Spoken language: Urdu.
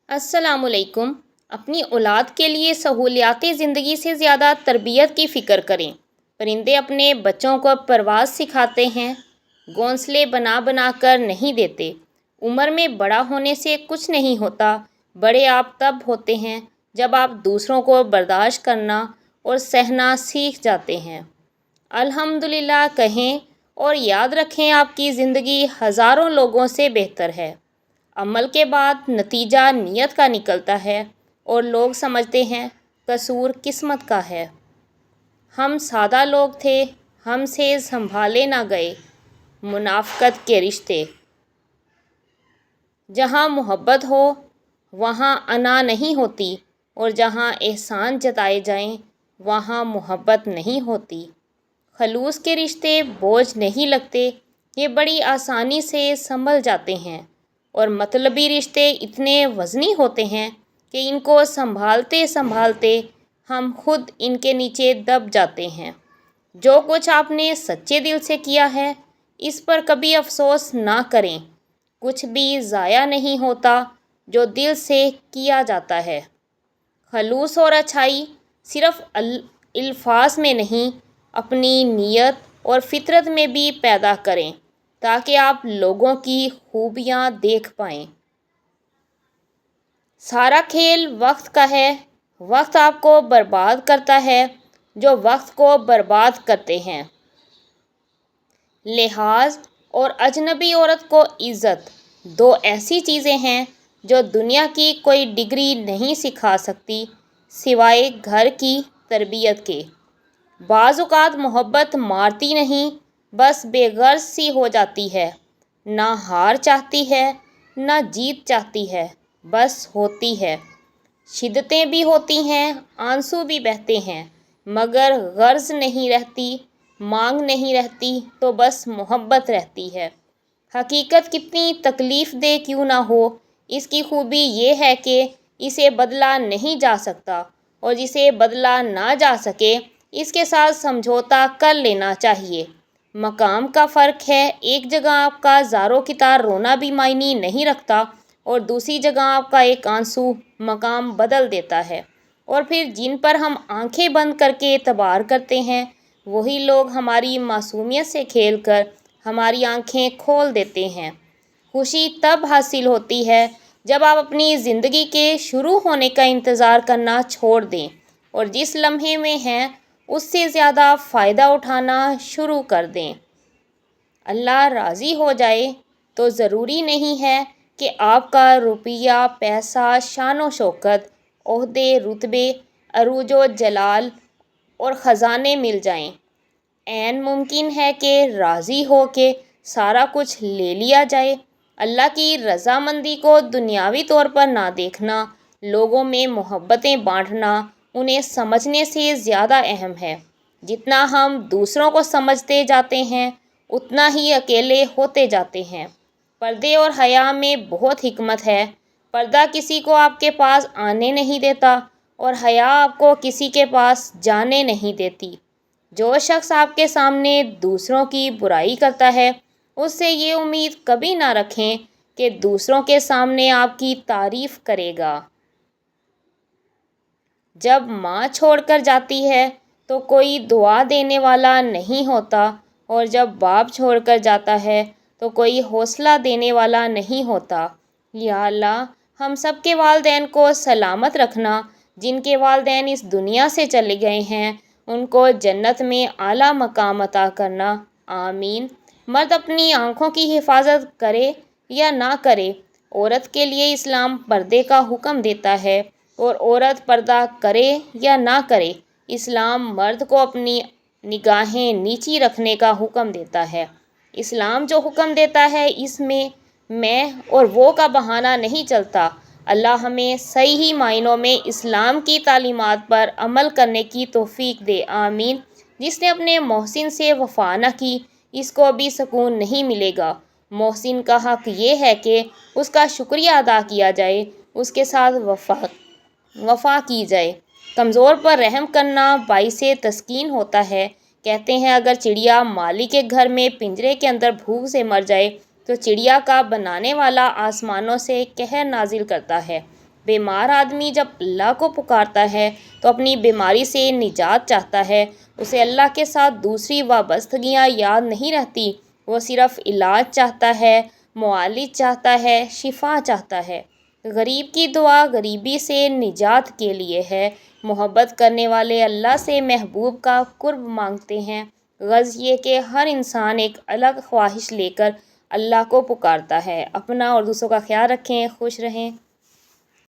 السلام علیکم۔ اپنی اولاد کے لیے سہولیات زندگی سے زیادہ تربیت کی فکر کریں۔ پرندے اپنے بچوں کو پرواز سکھاتے ہیں، گھونسلے بنا بنا کر نہیں دیتے۔ عمر میں بڑا ہونے سے کچھ نہیں ہوتا، بڑے آپ تب ہوتے ہیں جب آپ دوسروں کو برداشت کرنا اور سہنا سیکھ جاتے ہیں۔ الحمدللہ کہیں اور یاد رکھیں، آپ کی زندگی ہزاروں لوگوں سے بہتر ہے۔ عمل کے بعد نتیجہ نیت کا نکلتا ہے اور لوگ سمجھتے ہیں قصور قسمت کا ہے۔ ہم سادہ لوگ تھے، ہم سے سنبھالے نہ گئے منافقت کے رشتے۔ جہاں محبت ہو وہاں انا نہیں ہوتی، اور جہاں احسان جتائے جائیں وہاں محبت نہیں ہوتی۔ خلوص کے رشتے بوجھ نہیں لگتے، یہ بڑی آسانی سے سنبھل جاتے ہیں، اور مطلبی رشتے اتنے وزنی ہوتے ہیں کہ ان کو سنبھالتے سنبھالتے ہم خود ان کے نیچے دب جاتے ہیں۔ جو کچھ آپ نے سچے دل سے کیا ہے، اس پر کبھی افسوس نہ کریں۔ کچھ بھی ضائع نہیں ہوتا جو دل سے کیا جاتا ہے۔ خلوص اور اچھائی صرف الفاظ میں نہیں، اپنی نیت اور فطرت میں بھی پیدا کریں تاکہ آپ لوگوں کی خوبیاں دیکھ پائیں۔ سارا کھیل وقت کا ہے، وقت آپ کو برباد کرتا ہے جو وقت کو برباد کرتے ہیں۔ لحاظ اور اجنبی عورت کو عزت، دو ایسی چیزیں ہیں جو دنیا کی کوئی ڈگری نہیں سکھا سکتی سوائے گھر کی تربیت کے۔ بعض اوقات محبت مارتی نہیں، بس بے غرض سی ہو جاتی ہے، نہ ہار چاہتی ہے نہ جیت چاہتی ہے، بس ہوتی ہے۔ شدتیں بھی ہوتی ہیں، آنسو بھی بہتے ہیں، مگر غرض نہیں رہتی، مانگ نہیں رہتی، تو بس محبت رہتی ہے۔ حقیقت کتنی تکلیف دہ کیوں نہ ہو، اس کی خوبی یہ ہے کہ اسے بدلا نہیں جا سکتا، اور جسے بدلا نہ جا سکے اس کے ساتھ سمجھوتا کر لینا چاہیے۔ مقام کا فرق ہے، ایک جگہ آپ کا زاروں کی طرح رونا بھی معنی نہیں رکھتا، اور دوسری جگہ آپ کا ایک آنسو مقام بدل دیتا ہے۔ اور پھر جن پر ہم آنکھیں بند کر کے اعتبار کرتے ہیں، وہی لوگ ہماری معصومیت سے کھیل کر ہماری آنکھیں کھول دیتے ہیں۔ خوشی تب حاصل ہوتی ہے جب آپ اپنی زندگی کے شروع ہونے کا انتظار کرنا چھوڑ دیں اور جس لمحے میں ہیں اس سے زیادہ فائدہ اٹھانا شروع کر دیں۔ اللہ راضی ہو جائے تو ضروری نہیں ہے کہ آپ کا روپیہ، پیسہ، شان و شوکت، عہدے، رتبے، عروج و جلال اور خزانے مل جائیں۔ عین ممکن ہے کہ راضی ہو کے سارا کچھ لے لیا جائے۔ اللہ کی رضامندی کو دنیاوی طور پر نہ دیکھنا، لوگوں میں محبتیں بانٹنا انہیں سمجھنے سے زیادہ اہم ہے۔ جتنا ہم دوسروں کو سمجھتے جاتے ہیں اتنا ہی اکیلے ہوتے جاتے ہیں۔ پردے اور حیا میں بہت حکمت ہے۔ پردہ کسی کو آپ کے پاس آنے نہیں دیتا، اور حیا آپ کو کسی کے پاس جانے نہیں دیتی۔ جو شخص آپ کے سامنے دوسروں کی برائی کرتا ہے، اس سے یہ امید کبھی نہ رکھیں کہ دوسروں کے سامنے آپ کی تعریف کرے گا۔ جب ماں چھوڑ کر جاتی ہے تو کوئی دعا دینے والا نہیں ہوتا، اور جب باپ چھوڑ کر جاتا ہے تو کوئی حوصلہ دینے والا نہیں ہوتا۔ یا اللہ، ہم سب کے والدین کو سلامت رکھنا، جن کے والدین اس دنیا سے چلے گئے ہیں ان کو جنت میں اعلیٰ مقام عطا کرنا، آمین۔ مرد اپنی آنکھوں کی حفاظت کرے یا نہ کرے، عورت کے لیے اسلام پردے کا حکم دیتا ہے، اور عورت پردہ کرے یا نہ کرے، اسلام مرد کو اپنی نگاہیں نیچی رکھنے کا حکم دیتا ہے۔ اسلام جو حکم دیتا ہے اس میں اور وہ کا بہانہ نہیں چلتا۔ اللہ ہمیں صحیح معنوں میں اسلام کی تعلیمات پر عمل کرنے کی توفیق دے، آمین۔ جس نے اپنے محسن سے وفا نہ کی اس کو بھی سکون نہیں ملے گا۔ محسن کا حق یہ ہے کہ اس کا شکریہ ادا کیا جائے، اس کے ساتھ وفا کی جائے۔ کمزور پر رحم کرنا باعث تسکین ہوتا ہے۔ کہتے ہیں اگر چڑیا مالک کے گھر میں پنجرے کے اندر بھوک سے مر جائے تو چڑیا کا بنانے والا آسمانوں سے قہر نازل کرتا ہے۔ بیمار آدمی جب اللہ کو پکارتا ہے تو اپنی بیماری سے نجات چاہتا ہے، اسے اللہ کے ساتھ دوسری وابستگیاں یاد نہیں رہتی، وہ صرف علاج چاہتا ہے، معالج چاہتا ہے، شفا چاہتا ہے۔ غریب کی دعا غریبی سے نجات کے لیے ہے۔ محبت کرنے والے اللہ سے محبوب کا قرب مانگتے ہیں۔ غرض یہ کہ ہر انسان ایک الگ خواہش لے کر اللہ کو پکارتا ہے۔ اپنا اور دوسروں کا خیال رکھیں، خوش رہیں۔